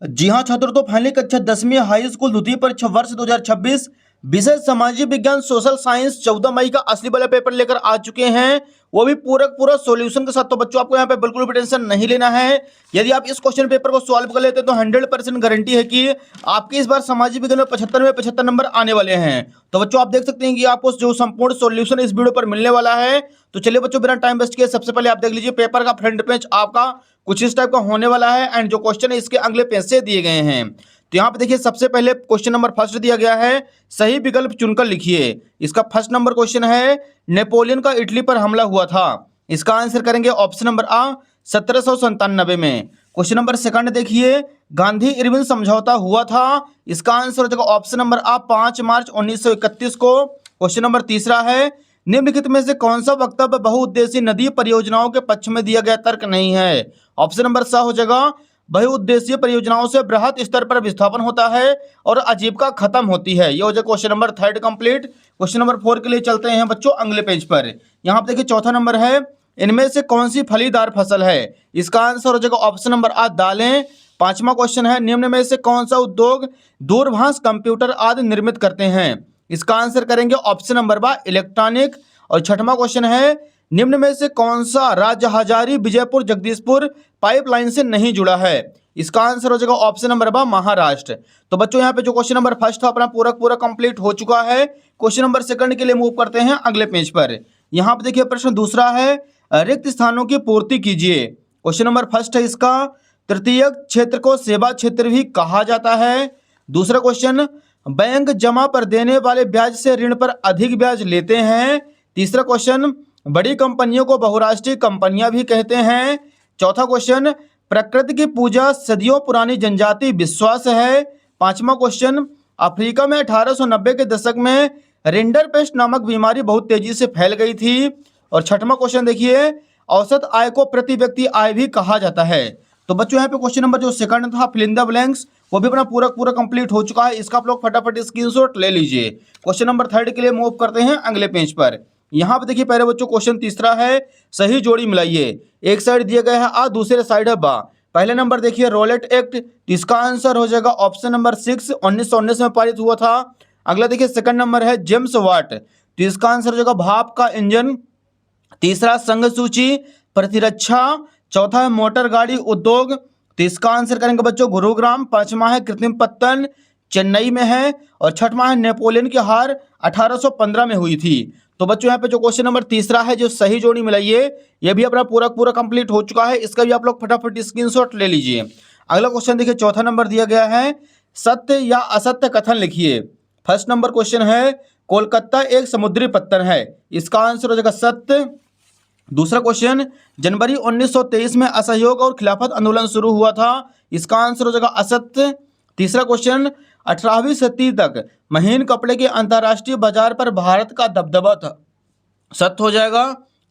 जी हाँ छात्रों, तो फाइनली कक्षा 10वीं हाई स्कूल द्वितीय परीक्षा वर्ष 2026 विषय सामाजिक विज्ञान सोशल साइंस 14 मई का असली वाला पेपर लेकर आ चुके हैं, वो भी पूरा सॉल्यूशन के साथ। तो बच्चों आपको यहाँ पे बिल्कुल भी टेंशन नहीं लेना है। यदि आप इस क्वेश्चन पेपर को सॉल्व कर लेते हैं तो 100% गारंटी है कि आपके इस बार सामाजिक विज्ञान में 75 नंबर आने वाले हैं। तो बच्चों आप देख सकते हैं कि आपको जो संपूर्ण सॉल्यूशन इस वीडियो पर मिलने वाला है। तो चलिए बच्चों, बिना टाइम वेस्ट किए सबसे पहले आप देख लीजिए पेपर का फ्रंट पेज आपका कुछ इस टाइप का होने वाला है, एंड जो क्वेश्चन है इसके अगले पेज से दिए गए हैं। तो यहाँ पे देखिए सबसे पहले क्वेश्चन नंबर फर्स्ट दिया गया है, सही विकल्प चुनकर लिखिए। इसका फर्स्ट नंबर क्वेश्चन है, नेपोलियन का इटली पर हमला हुआ था। इसका आंसर करेंगे ऑप्शन नंबर आ 1797 में। क्वेश्चन नंबर सेकंड देखिए, गांधी इरविन समझौता हुआ था। इसका आंसर हो जाएगा ऑप्शन नंबर आ 5 मार्च 1931 को। क्वेश्चन नंबर तीसरा है, निम्नलिखित में से कौन सा वक्तव्य बहुउद्देशीय नदी परियोजनाओं के पक्ष में दिया गया तर्क नहीं है। ऑप्शन नंबर सा हो जाएगा, बहुउद्देशीय परियोजनाओं से बृहत स्तर पर विस्थापन होता है और आजीविका खत्म होती है। ये हो जाए question number third complete. Question number 4 के लिए चलते हैं बच्चों अगले पेज पर। यहाँ पे देखिए चौथा नंबर है, इनमें से कौन सी फलीदार फसल है। इसका आंसर हो जाएगा ऑप्शन नंबर आ दालें। पांचवा क्वेश्चन है, निम्न में से कौन सा उद्योग दूरभाष कंप्यूटर आदि निर्मित करते हैं। इसका आंसर करेंगे ऑप्शन नंबर बा इलेक्ट्रॉनिक। और छठवां क्वेश्चन है, निम्न में से कौन सा राज्य हजारी विजयपुर जगदीशपुर पाइपलाइन से नहीं जुड़ा है। इसका आंसर हो जाएगा ऑप्शन नंबर बा महाराष्ट्र। तो बच्चों यहाँ पे जो क्वेश्चन नंबर फर्स्ट था अपना पूरा कंप्लीट हो चुका है। क्वेश्चन नंबर सेकंड के लिए मूव करते हैं अगले पेज पर। यहाँ पे देखिए प्रश्न दूसरा है, रिक्त स्थानों की पूर्ति कीजिए। क्वेश्चन नंबर फर्स्ट है इसका, तृतीय क्षेत्र को सेवा क्षेत्र भी कहा जाता है। दूसरा क्वेश्चन, बैंक जमा पर देने वाले ब्याज से ऋण पर अधिक ब्याज लेते हैं। तीसरा क्वेश्चन, बड़ी कंपनियों को बहुराष्ट्रीय कंपनियां भी कहते हैं। चौथा क्वेश्चन, प्रकृति की पूजा सदियों पुरानी जनजातीय विश्वास है। पांचवा क्वेश्चन, अफ्रीका में 1890 के दशक में रिंडरपेस्ट नामक बीमारी बहुत तेजी से फैल गई थी। और छठवां क्वेश्चन देखिए, औसत आय को प्रति व्यक्ति आय भी कहा जाता है। तो बच्चों यहाँ पे क्वेश्चन नंबर जो सेकंड था फिल इन द ब्लैंक्स, वो भी अपना पूरा कंप्लीट हो चुका है। इसका आप लोग फटाफट स्क्रीनशॉट ले लीजिए। क्वेश्चन नंबर थर्ड के लिए मूव करते हैं अगले पेज पर। यहाँ पे देखिए पहले बच्चों क्वेश्चन तीसरा है, सही जोड़ी मिलाइए। एक साइड दिया गया है आ, दूसरे साइड है बा। पहले नंबर देखिए रोलेट एक्ट, इसका आंसर हो जाएगा ऑप्शन नंबर 6 1919 में पारित हुआ था। अगला देखिए सेकंड नंबर है जेम्स वाट, तो इसका आंसर हो जाएगा भाप का इंजन। तीसरा संघ सूची प्रतिरक्षा। चौथा है मोटर गाड़ी उद्योग, तो इसका आंसर करेंगे बच्चों गुरुग्राम। पांचवा है कृत्रिम पत्तन, चेन्नई में है। और छठवां है नेपोलियन की हार 1815 में हुई थी। तो बच्चों यहाँ पे जो क्वेश्चन नंबर तीसरा है जो सही जोड़ी मिलाइए, ये भी अपना पूरा कंप्लीट हो चुका है। इसका भी आप लोग फटाफट स्क्रीनशॉट ले लीजिए। अगला क्वेश्चन देखिए चौथा नंबर दिया गया है, सत्य या असत्य कथन लिखिए। फर्स्ट नंबर क्वेश्चन है, कोलकाता एक समुद्री पत्थर है। इसका आंसर हो जाएगा सत्य। दूसरा क्वेश्चन, जनवरी 1923 में असहयोग और खिलाफत आंदोलन शुरू हुआ था। इसका आंसर हो जाएगा असत्य। तीसरा क्वेश्चन, 18वीं सदी तक महीन कपड़े के अंतर्राष्ट्रीय बाजार पर भारत का दबदबा था। सत्य हो जाएगा।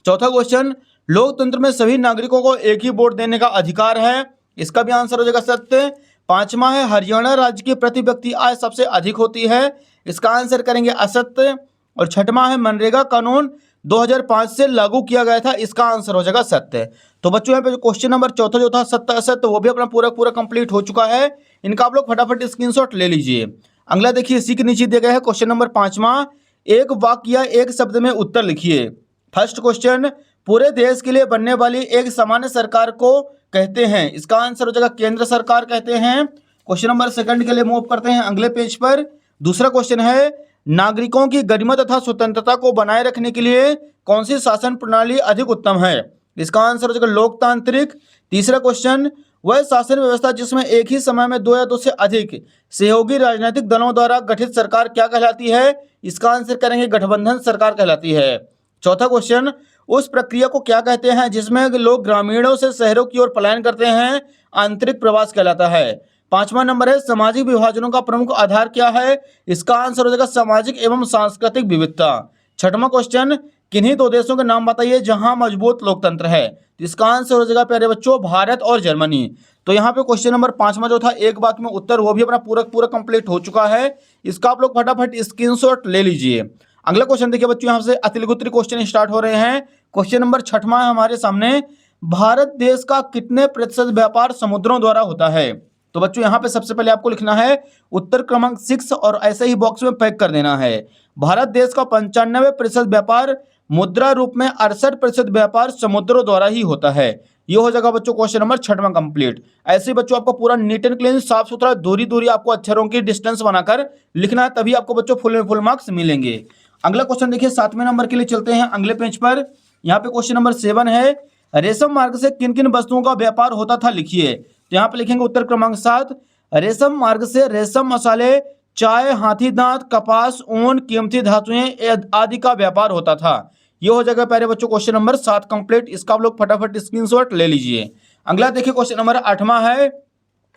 चौथा क्वेश्चन, लोकतंत्र में सभी नागरिकों को एक ही वोट देने का अधिकार है। इसका भी आंसर हो जाएगा सत्य। पांचवा है, हरियाणा राज्य की प्रति व्यक्ति आय सबसे अधिक होती है। इसका आंसर करेंगे असत्य। और छठवां है, मनरेगा कानून 2005 से लागू किया गया था। इसका आंसर हो जाएगा सत्य। तो बच्चों यहाँ पे क्वेश्चन नंबर चौथा जो था सत्य असत्य, वो भी अपना पूरा कंप्लीट हो चुका है। इनका आप लोग फटाफट स्क्रीनशॉट ले लीजिए। अगला देखिए इसी के नीचे दिया गया है क्वेश्चन नंबर पांचवा, एक वाक्य या एक शब्द में उत्तर लिखिए। फर्स्ट क्वेश्चन, पूरे देश के लिए बनने वाली एक सामान्य सरकार को कहते हैं। इसका आंसर हो जाएगा केंद्र सरकार कहते हैं। क्वेश्चन नंबर सेकंड के लिए मूव करते हैं अगले पेज पर। दूसरा क्वेश्चन है, नागरिकों की गरिमा तथा स्वतंत्रता को बनाए रखने के लिए कौन सी शासन प्रणाली अधिक उत्तम है। इसका आंसर हो जाएगा लोकतांत्रिक। तीसरा क्वेश्चन, वह शासन व्यवस्था जिसमें एक ही समय में दो या दो से अधिक सहयोगी राजनीतिक दलों द्वारा गठित सरकार क्या कहलाती है। इसका आंसर करेंगे गठबंधन सरकार कहलाती है। चौथा क्वेश्चन, उस प्रक्रिया को क्या कहते हैं जिसमें लोग ग्रामीणों से शहरों की ओर पलायन करते हैं। आंतरिक प्रवास कहलाता है। पांचवा नंबर है, सामाजिक विभाजनों का प्रमुख आधार क्या है। इसका आंसर हो जाएगा सामाजिक एवं सांस्कृतिक विविधता। छठवां क्वेश्चन, किन्हीं दो देशों के नाम बताइए जहां मजबूत लोकतंत्र है। इसका आंसर हो जाएगा प्यारे बच्चों भारत और जर्मनी। तो यहाँ पे क्वेश्चन नंबर पांचवा जो था एक वाक्य में उत्तर, वो भी अपना पूरा कंप्लीट हो चुका है। इसका आप लोग फटाफट स्क्रीनशॉट ले लीजिए। अगला क्वेश्चन देखिए बच्चों, यहाँ से अतिलघुत्री क्वेश्चन स्टार्ट हो रहे हैं। क्वेश्चन नंबर छठवां है हमारे सामने, भारत देश का कितने प्रतिशत व्यापार समुद्रों द्वारा होता है। तो बच्चों यहाँ पे सबसे पहले आपको लिखना है उत्तर क्रमांक 6 और ऐसे ही बॉक्स में पैक कर देना है। भारत देश का 95% व्यापार मुद्रा रूप में, 68% व्यापार समुद्रों द्वारा ही होता है। ये हो जाएगा बच्चों क्वेश्चन नंबर 6वां कंप्लीट। ऐसे ही बच्चों आपको पूरा नीट एंड क्लीन, साफ सुथरा, दूरी दूरी आपको अक्षरों की डिस्टेंस बनाकर लिखना है, तभी आपको बच्चों फुल मार्क्स मिलेंगे। अगला क्वेश्चन देखिए 7वें नंबर के लिए चलते हैं अगले पेज पर। यहाँ पे क्वेश्चन नंबर 7 है, रेशम मार्ग से किन किन वस्तुओं का व्यापार होता था लिखिए। तो यहाँ पे लिखेंगे उत्तर क्रमांक 7, रेशम मार्ग से रेशम, मसाले, चाय, हाथी दांत, कपास, ऊन, कीमती धातुएं आदि का व्यापार होता था। ये हो जाएगा प्यारे बच्चों क्वेश्चन नंबर 7 कंप्लीट। इसका आप लोग फटाफट स्क्रीनशॉट ले लीजिए। अगला देखिए क्वेश्चन नंबर 8वां है,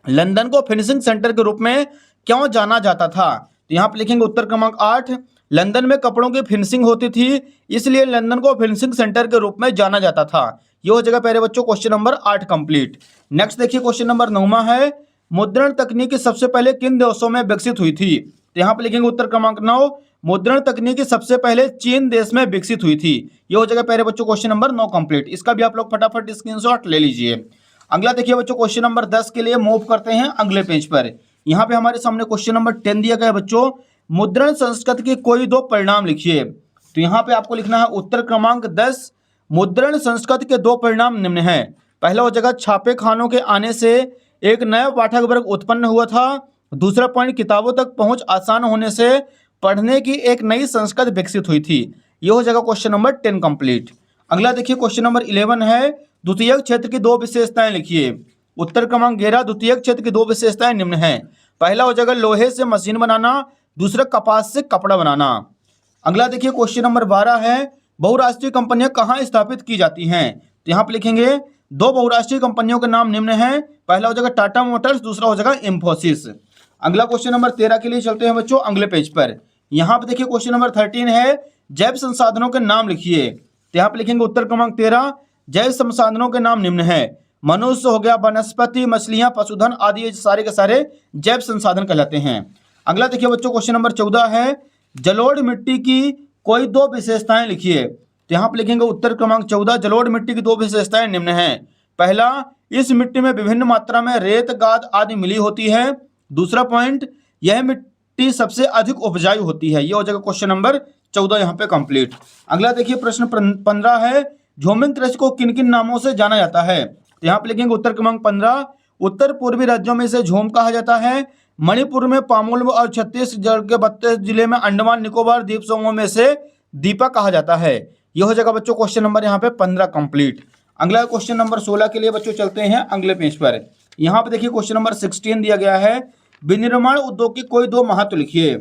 लंदन को फिनिशिंग सेंटर के रूप में क्यों जाना जाता था। तो यहाँ पे लिखेंगे उत्तर क्रमांक 8, लंदन में कपड़ों की फिनिशिंग होती थी, इसलिए लंदन को फिनिशिंग सेंटर के रूप में जाना जाता था। ये हो जाएगा प्यारे बच्चों क्वेश्चन नंबर 8 कंप्लीट। नेक्स्ट देखिए क्वेश्चन नंबर 9वां है, मुद्रण तकनीकी सबसे पहले किन देशों में विकसित हुई थी। तो यहाँ पे लिखेंगे उत्तर क्रमांक 9, मुद्रण तकनीकी सबसे पहले चीन देश में विकसित हुई थी। ये हो जाएगा प्यारे बच्चों क्वेश्चन नंबर 9 कंप्लीट। इसका भी आप लोग फटाफट स्क्रीनशॉट ले लीजिए। अगला देखिए बच्चों क्वेश्चन नंबर 10 के लिए मूव करते हैं अगले पेज पर। यहाँ पे हमारे सामने क्वेश्चन नंबर 10 दिया गया है बच्चों, मुद्रण संस्कृति के कोई 2 परिणाम लिखिए। तो यहाँ पे आपको लिखना है उत्तर क्रमांक 10, मुद्रण संस्कृति के 2 परिणाम निम्न हैं। पहला हो जाएगा छापे खानों के आने से एक नया पाठक वर्ग उत्पन्न हुआ था। दूसरा पॉइंट, किताबों तक पहुंच आसान होने से पढ़ने की एक नई संस्कृति विकसित हुई थी। ये हो जाएगा क्वेश्चन नंबर 10 कंप्लीट। अगला देखिए क्वेश्चन नंबर 11 है, द्वितीयक क्षेत्र की 2 विशेषताएं लिखिए। उत्तर क्रमांक 11, द्वितीयक क्षेत्र की 2 विशेषताएं निम्न हैं। पहला हो जाएगा लोहे से मशीन बनाना, दूसरा कपास से कपड़ा बनाना। अगला देखिए क्वेश्चन नंबर 12 है, बहुराष्ट्रीय कंपनियां कहाँ स्थापित की जाती हैं। तो यहाँ पे लिखेंगे 2 बहुराष्ट्रीय कंपनियों के नाम निम्न हैं। पहला हो जाएगा टाटा मोटर्स, दूसरा हो जाएगा इंफोसिस। अगला क्वेश्चन नंबर 13 के लिए चलते हैं बच्चों अगले पेज पर। यहाँ पे देखिए क्वेश्चन नंबर 13 है, जैव संसाधनों के नाम लिखिए। तो यहाँ पे लिखेंगे उत्तर क्रमांक 13, जैव संसाधनों के नाम निम्न है। मनुष्य हो गया, वनस्पति, मछलियां, पशुधन आदि, ये सारे के सारे जैव संसाधन कहलाते हैं। अगला देखिए बच्चों क्वेश्चन नंबर 14 है, जलोढ़ मिट्टी की कोई 2 विशेषताएं लिखिए। तो यहाँ पे लिखेंगे उत्तर क्रमांक 14, जलोढ़ मिट्टी की 2 विशेषताएं निम्न हैं। पहला, इस मिट्टी में विभिन्न मात्रा में रेत, गाद आदि मिली होती है। दूसरा पॉइंट, यह मिट्टी सबसे अधिक उपजाऊ होती है। यह हो जाएगा क्वेश्चन नंबर 14 यहाँ पे कंप्लीट। अगला देखिए प्रश्न 15 है, झूमिंग कृषि को किन किन नामों से जाना जाता है। तो यहाँ पे लिखेंगे उत्तर क्रमांक 15, उत्तर पूर्वी राज्यों में इसे झूम कहा जाता है, मणिपुर में पामुल और छत्तीसगढ़ के 32 जिले में अंडमान निकोबार द्वीप समूह में से दीपा कहा जाता है। यह हो जाएगा बच्चों क्वेश्चन नंबर यहाँ पे 15 कंप्लीट। अगला क्वेश्चन नंबर 16 के लिए बच्चों चलते हैं अगले पेज पर। यहाँ पे देखिए क्वेश्चन नंबर 16 दिया गया है, विनिर्माण उद्योग की कोई 2 महत्व लिखिए।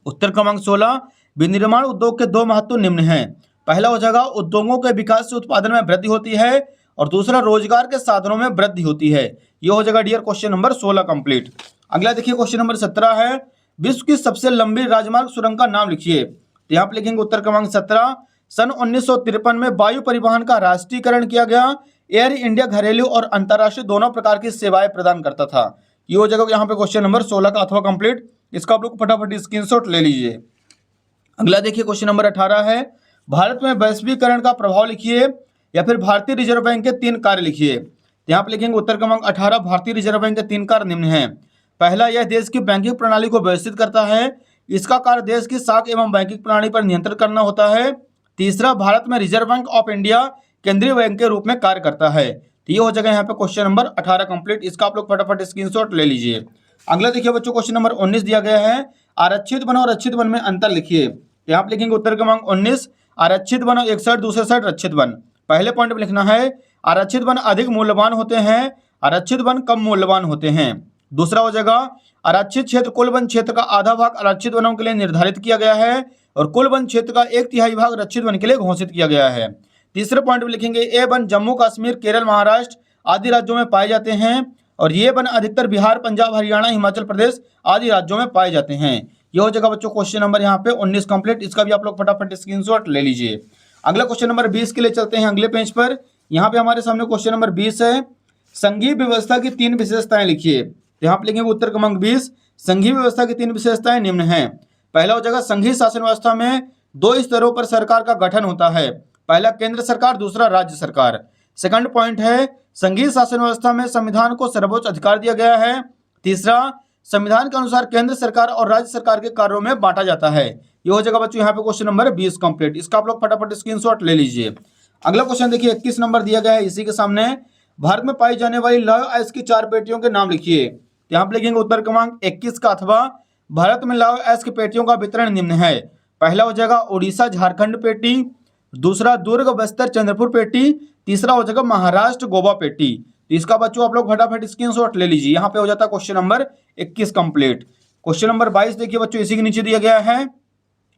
उत्तर क्रमांक 16, विनिर्माण उद्योग के 2 महत्व निम्न हैं। पहला हो जाएगा उद्योगों के विकास से उत्पादन में वृद्धि होती है, और दूसरा रोजगार के साधनों में वृद्धि होती है। यह हो जाएगा डियर क्वेश्चन नंबर 16 कंप्लीट। अगला देखिए क्वेश्चन नंबर 17 है, विश्व की सबसे लंबी राजमार्ग सुरंग का नाम लिखिए। तो यहाँ पे लिखेंगे उत्तर क्रमांक 17, सन 1953 में वायु परिवहन का राष्ट्रीयकरण किया गया। एयर इंडिया घरेलू और अंतर्राष्ट्रीय दोनों प्रकार की सेवाएं प्रदान करता था। ये हो जाएगा यहाँ पे क्वेश्चन नंबर 16 का अथवा कंप्लीट। इसका आप लोग फटाफट स्क्रीनशॉट ले लीजिए। अगला देखिए क्वेश्चन नंबर 18 है, भारत में वैश्वीकरण का प्रभाव लिखिए, या फिर भारतीय रिजर्व बैंक के 3 कार्य लिखिए। यहाँ पे लिखेंगे उत्तर क्रमांक 18, भारतीय रिजर्व बैंक के 3 कार्य निम्न हैं। पहला, यह देश की बैंकिंग प्रणाली को व्यवस्थित करता है। इसका कार्य देश की साख एवं बैंकिंग प्रणाली पर नियंत्रण करना होता है। तीसरा, भारत में रिजर्व बैंक ऑफ इंडिया केंद्रीय बैंक के रूप में कार्य करता है। तो ये हो जाएगा यहाँ पे क्वेश्चन नंबर 18 कंप्लीट। इसका आप लोग फटाफट स्क्रीनशॉट ले लीजिए। अगला देखिए बच्चों क्वेश्चन नंबर 19 दिया गया है, आरक्षित वन और रक्षित वन में अंतर लिखिए। यहाँ पे लिखेंगे उत्तर क्रमांक 19, आरक्षित वन एक साइड, दूसरे साइड रक्षित वन। पहले पॉइंट में लिखना है, आरक्षित वन अधिक मूल्यवान होते हैं, आरक्षित वन कम मूल्यवान होते हैं। दूसरा हो जाएगा, आरक्षित क्षेत्र कुल वन क्षेत्र का आधा भाग आरक्षित वनों के लिए निर्धारित किया गया है, और कुल वन क्षेत्र का 1/3 भाग रक्षित वन के लिए घोषित किया गया है। तीसरे पॉइंट में लिखेंगे, ये वन जम्मू कश्मीर, केरल, महाराष्ट्र आदि राज्यों में पाए जाते हैं, और ये वन अधिकतर बिहार, पंजाब, हरियाणा, हिमाचल प्रदेश आदि राज्यों में पाए जाते हैं। ये हो जाएगा बच्चों क्वेश्चन नंबर यहाँ पे 19 कंप्लीट। इसका भी आप लोग फटाफट स्क्रीनशॉट ले लीजिए। अगला क्वेश्चन नंबर 20 के लिए चलते हैं अगले पेज पर। यहाँ पे हमारे सामने क्वेश्चन नंबर 20 है, संघीय व्यवस्था की 3 विशेषताएं लिखिए। यहाँ पे लिखेंगे उत्तर क्रमांक 20, संघीय व्यवस्था की 3 विशेषताएं निम्न हैं। पहला हो जाएगा, संघीय शासन व्यवस्था में 2 स्तरों पर सरकार का गठन होता है। पहला केंद्र सरकार, दूसरा राज्य सरकार। सेकंड पॉइंट है, संघीय शासन व्यवस्था में संविधान को सर्वोच्च अधिकार दिया गया है। तीसरा, संविधान के अनुसार केंद्र सरकार और राज्य सरकार के कार्यों में बांटा जाता है। ये हो जाएगा बच्चों यहाँ पे क्वेश्चन नंबर 20 कंप्लीट। इसका आप लोग फटाफट स्क्रीनशॉट ले लीजिए। अगला क्वेश्चन देखिए 21 नंबर दिया गया है इसी के सामने। भारत में पाई जाने वाली लौह अयस्क की 4 पेटियों के नाम लिखिए। यहाँ पे लिखेंगे उत्तर क्रमांक 21 का, अथवा भारत में लौह अयस्क पेटियों का वितरण निम्न है। पहला हो जाएगा उड़ीसा झारखंड पेटी, दूसरा दुर्ग बस्तर चंद्रपुर पेटी, तीसरा हो जाएगा महाराष्ट्र गोवा पेटी। तो इसका बच्चों आप लोग फटाफट स्क्रीनशॉट ले लीजिए। यहाँ पे हो जाता है question number 21 complete. Question number 22 देखिए बच्चों, इसी के नीचे दिया गया है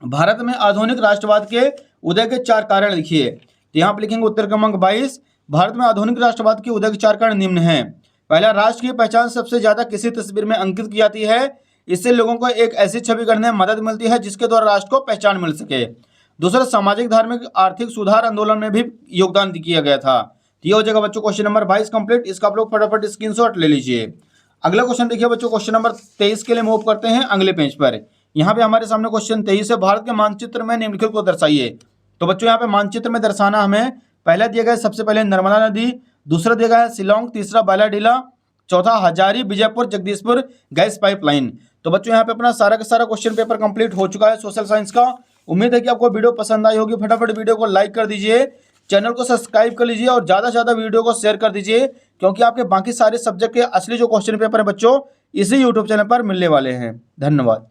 भारत में आधुनिक राष्ट्रवाद के उदय के 4 कारण लिखिए। तो यहाँ पे लिखेंगे उत्तर क्रमांक 22, भारत में आधुनिक राष्ट्रवाद के उदय के 4 कारण निम्न हैं। पहला, राष्ट्र की पहचान सबसे ज्यादा किसी तस्वीर में अंकित की जाती है। इससे लोगों को एक ऐसी छवि करने में मदद मिलती है जिसके द्वारा राष्ट्र को पहचान मिल सके। दूसरा, सामाजिक धार्मिक आर्थिक सुधार आंदोलन में भी योगदान किया गया था। तो ये हो जाएगा बच्चों क्वेश्चन नंबर 22 कंप्लीट। इसका आप लोग फटाफट स्क्रीनशॉट ले लीजिए। अगला क्वेश्चन देखिए बच्चों, क्वेश्चन नंबर 23 के लिए मूव करते हैं अगले पेज पर। यहाँ पे हमारे सामने क्वेश्चन 23 है, भारत के मानचित्र में निम्नलिखित को दर्शाइए। तो बच्चों यहाँ पे मानचित्र में दर्शाना हमें, पहला दिया गया है सबसे पहले नर्मदा नदी, दूसरा दिया गया है शिलोंग, तीसरा बालाडीला, चौथा हजारी विजयपुर जगदीशपुर गैस पाइपलाइन। तो बच्चों यहाँ पे अपना सारा का सारा क्वेश्चन पेपर कंप्लीट हो चुका है सोशल साइंस का। उम्मीद है कि आपको वीडियो पसंद आई होगी। फटाफट वीडियो को लाइक कर दीजिए, चैनल को सब्सक्राइब कर लीजिए और ज़्यादा से ज़्यादा वीडियो को शेयर कर दीजिए, क्योंकि आपके बाकी सारे सब्जेक्ट के असली जो क्वेश्चन पेपर है बच्चों इसी यूट्यूब चैनल पर मिलने वाले हैं। धन्यवाद।